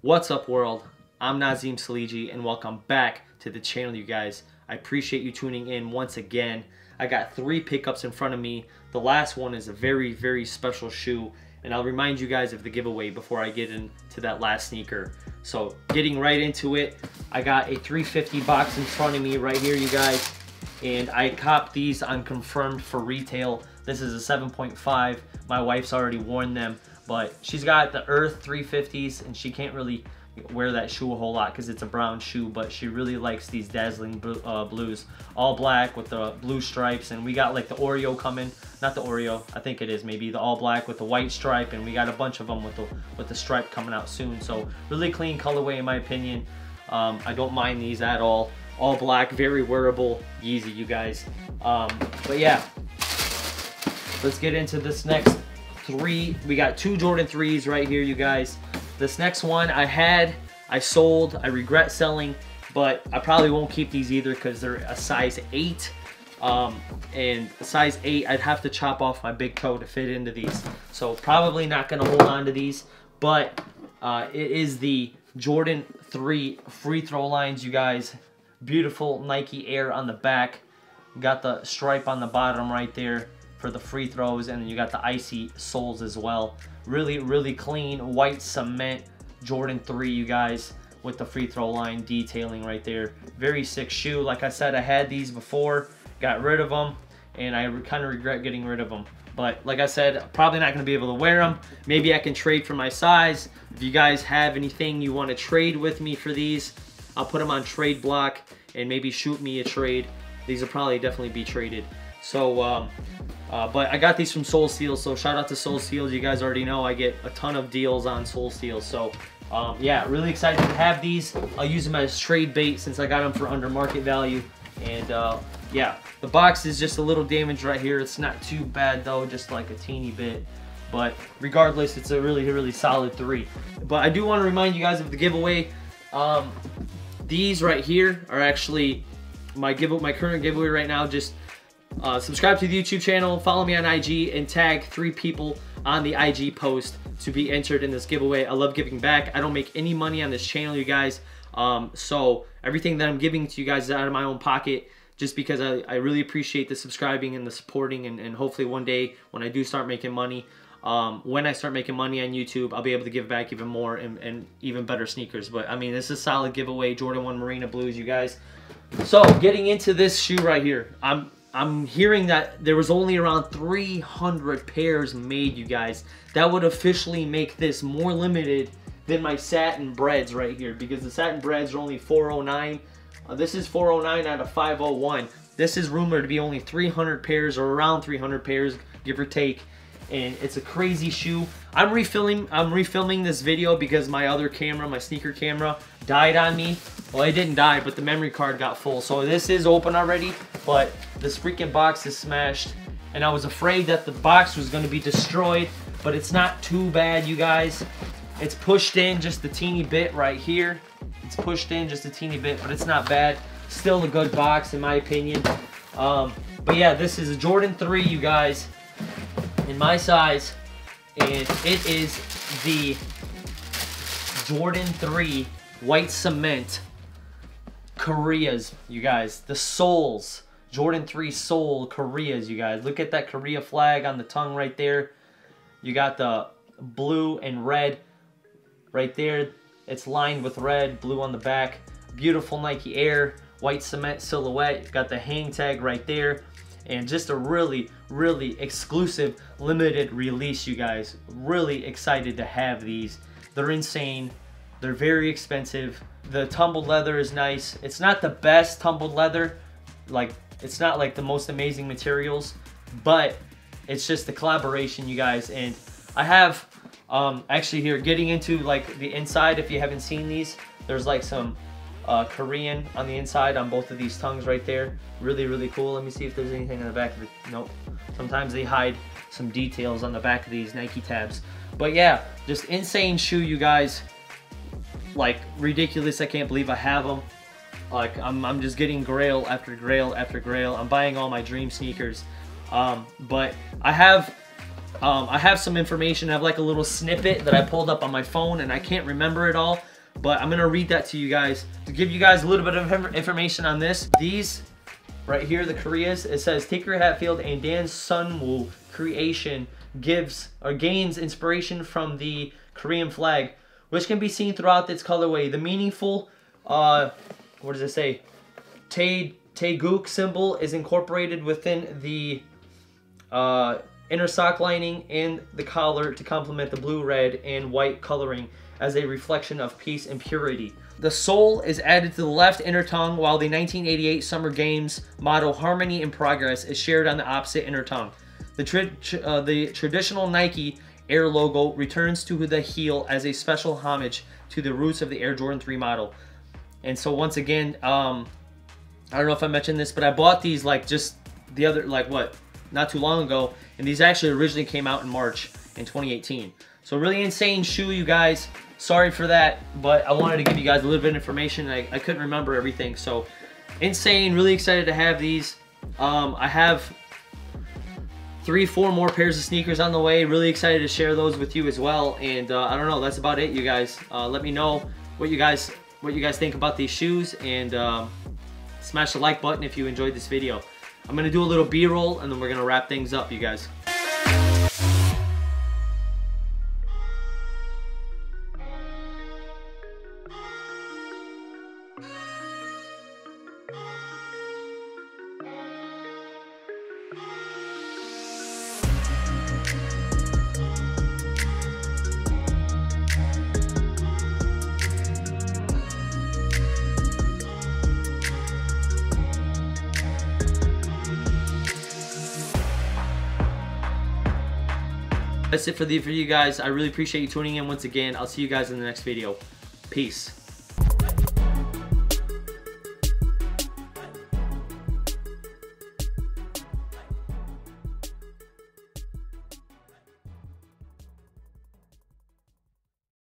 What's up, world? I'm Nazim Saliji and welcome back to the channel, you guys. I appreciate you tuning in once again. I got 3 pickups in front of me. The last one is a very, very special shoe, and I'll remind you guys of the giveaway before I get into that last sneaker. So getting right into it, I got a 350 box in front of me right here, you guys, and I copped these on Confirmed for retail. This is a 7.5. My wife's already worn them, but she's got the Earth 350s and she can't really wear that shoe a whole lot because it's a brown shoe, but she really likes these dazzling blues, all black with the blue stripes. And we got like the Oreo coming, not the Oreo, I think it is maybe the all black with the white stripe, and we got a bunch of them with the stripe coming out soon. So really clean colorway in my opinion. I don't mind these at all black, very wearable Yeezy, you guys. But yeah, let's get into this next 3. We got 2 Jordan 3s right here, you guys. This next one I sold. I regret selling, but I probably won't keep these either because they're a size 8. And a size 8, I'd have to chop off my big toe to fit into these. So probably not going to hold on to these, but it is the Jordan 3 free throw lines, you guys. Beautiful Nike Air on the back. Got the stripe on the bottom right there for the free throws, and then you got the icy soles as well. Really, really clean white cement Jordan 3, you guys, with the free throw line detailing right there. Very sick shoe. Like I said, I had these before, got rid of them, and I kind of regret getting rid of them. But like I said, probably not going to be able to wear them. Maybe I can trade for my size. If you guys have anything you want to trade with me for these, I'll put them on trade block and maybe shoot me a trade. These will probably definitely be traded. So, but I got these from Soul Steals, so shout out to Soul Steals. You guys already know I get a ton of deals on Soul Steals. So, yeah, really excited to have these. I'll use them as trade bait since I got them for under market value. And, yeah, the box is just a little damaged right here. It's not too bad, though, just like a teeny bit. But regardless, it's a really, really solid 3. But I do want to remind you guys of the giveaway. These right here are actually my current giveaway right now. Just subscribe to the YouTube channel, follow me on IG, and tag 3 people on the IG post to be entered in this giveaway. I love giving back. I don't make any money on this channel, you guys. So everything that I'm giving to you guys is out of my own pocket, just because I really appreciate the subscribing and the supporting, and hopefully one day when I do start making money, when I start making money on YouTube, I'll be able to give back even more and even better sneakers. But I mean, this is a solid giveaway. Jordan 1 Marina Blues, you guys. So getting into this shoe right here, I'm hearing that there was only around 300 pairs made, you guys. That would officially make this more limited than my satin breads right here, because the satin breads are only 409. This is 409 out of 501. This is rumored to be only 300 pairs, or around 300 pairs, give or take. And it's a crazy shoe. I'm refilming this video because my other camera, my sneaker camera, died on me. Well, it didn't die, but the memory card got full. So this is open already, but this freaking box is smashed. And I was afraid that the box was going to be destroyed, but it's not too bad, you guys. It's pushed in just a teeny bit right here. It's pushed in just a teeny bit, but it's not bad. Still a good box in my opinion. But yeah, this is a Jordan 3, you guys, in my size, and it is the Jordan 3 white cement Koreas, you guys. The soles, Jordan 3 sole Koreas, you guys. Look at that Korea flag on the tongue right there. You got the blue and red right there. It's lined with red, blue on the back. Beautiful Nike Air, white cement silhouette. Got the hang tag right there. And just a really, really exclusive limited release, you guys. Really excited to have these. They're insane. They're very expensive. The tumbled leather is nice. It's not the best tumbled leather. Like, it's not like the most amazing materials, but it's just the collaboration, you guys. And I have, actually here, getting into like the inside, if you haven't seen these, there's like some Korean on the inside on both of these tongues right there. Really, really cool. Let me see if there's anything on the back of it. Nope. Sometimes they hide some details on the back of these Nike tabs. But yeah, just insane shoe, you guys. Like, ridiculous. I can't believe I have them. Like, I'm just getting grail after grail after grail. I'm buying all my dream sneakers. But I have some information. I have like a little snippet that I pulled up on my phone, and I can't remember it all. But I'm gonna read that to you guys to give you guys a little bit of information on this. These right here, the Koreas, it says Tinker Hatfield and Dan Sunwoo creation gains inspiration from the Korean flag, which can be seen throughout its colorway. The meaningful, what does it say? Taeguk symbol is incorporated within the inner sock lining and the collar to complement the blue, red, and white coloring as a reflection of peace and purity. The Seoul is added to the left inner tongue, while the 1988 Summer Games motto Harmony and Progress is shared on the opposite inner tongue. The traditional Nike Air logo returns to the heel as a special homage to the roots of the Air Jordan 3 model. And so once again, I don't know if I mentioned this, but I bought these like just the other, not too long ago, and these actually originally came out in March in 2018. So really insane shoe, you guys. Sorry for that, but I wanted to give you guys a little bit of information. I couldn't remember everything, so insane. Really excited to have these. I have 3-4 more pairs of sneakers on the way. Really excited to share those with you as well. And I don't know, that's about it, you guys. Let me know what you guys think about these shoes, and smash the like button if you enjoyed this video. I'm gonna do a little B-roll, and then we're gonna wrap things up, you guys. That's it for you guys. I really appreciate you tuning in once again. I'll see you guys in the next video. Peace.